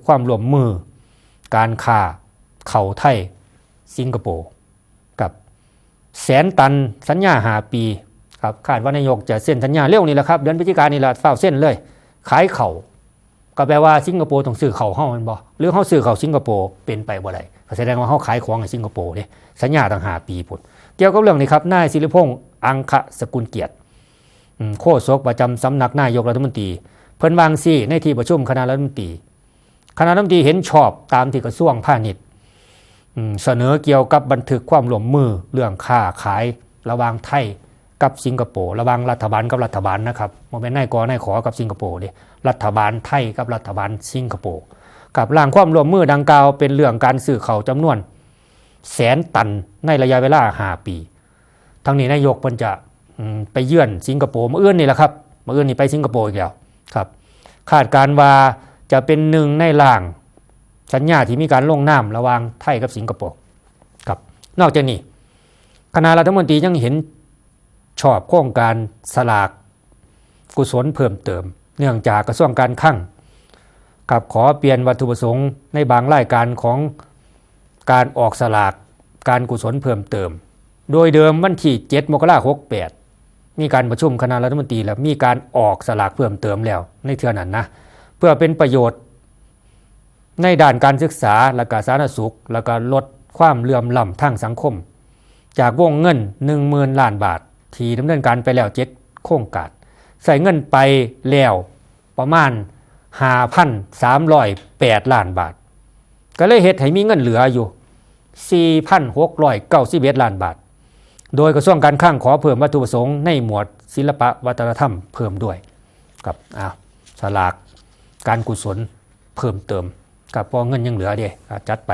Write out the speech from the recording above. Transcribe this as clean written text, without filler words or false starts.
ความร่วมมือการค้าเข้าไทยสิงคโปร์กับ100,000 ตันสัญญา5 ปีครับคาดว่านายกจะเซ็นสัญญาเร็วนี่แหละครับเดือนพฤศจิกายนนี่แหละฟ้าวเซ็นเลยขายเข่าก็แปลว่าสิงคโปร์ต้องซื้อเข่าเฮาแม่นบ่หรือเฮาซื้อเข่าสิงคโปร์เป็นไปบ่ได้แสดงว่าเฮาขายของให้สิงคโปร์เด้สัญญาตั้ง5 ปีพุ่นเกี่ยวกับเรื่องนี้ครับนายศิริพงษ์อังคสกุลเกียรติโฆษกประจำสำนักนายกรัฐมนตรีเพิ่นวางซี่ในที่ประชุมคณะรัฐมนตรีเห็นชอบตามที่กระทรวงพาณิชย์เสนอเกี่ยวกับบันทึกความร่วมมือเรื่องค้าขายระหว่างไทยกับสิงคโปร์ระหว่างรัฐบาลกับรัฐบาลนะครับบ่แม่นนายกนายขอกับสิงคโปร์เด้รัฐบาลไทยกับรัฐบาลสิงคโปร์กับร่างความร่วมมือดังกล่าวเป็นเรื่องการซื้อข้าวจำนวน100,000 ตันในระยะเวลา5 ปีทั้งนี้นายกเพิ่นจะไปเยือนสิงคโปร์มื้ออื่นนี่แหละครับมื้ออื่นนี่ไปสิงคโปร์อีกแล้วครับคาดการว่าจะเป็นหนึ่งในร่างสัญญาที่มีการลงนามระหว่างไทยกับสิงคโปร์ครับนอกจากนี้คณะรัฐมนตรียังเห็นชอบโครงการสลากกุศลเพิ่มเติมเนื่องจากกระทรวงการคลังกับขอเปลี่ยนวัตถุประสงค์ในบางรายการของการออกสลากการกุศลเพิ่มเติมโดยเดิมวันที่7 มกราคม 68มีการประชุมคณะรัฐมนตรีแล้วมีการออกสลากเพิ่มเติมแล้วในเทื่อนั้นนะเพื่อเป็นประโยชน์ในด้านการศึกษาและการสาธารณสุขและก็ลดความเหลื่อมล้ำทางสังคมจากวงเงิน 10,000 ล้านบาทที่ดำเนินการไปแล้ว7 โครงการใส่เงินไปแล้วประมาณ 5,308 ล้านบาทก็เลยเฮ็ดให้มีเงินเหลืออยู่ 4,691 ล้านบาทโดยกระทรวงการคลังขอเพิ่มวัตถุประสงค์ในหมวดศิลปวัฒนธรรมเพิ่มด้วยกับสลากการกุศลเพิ่มเติมกับพอเงินยังเหลือเด้จัดไป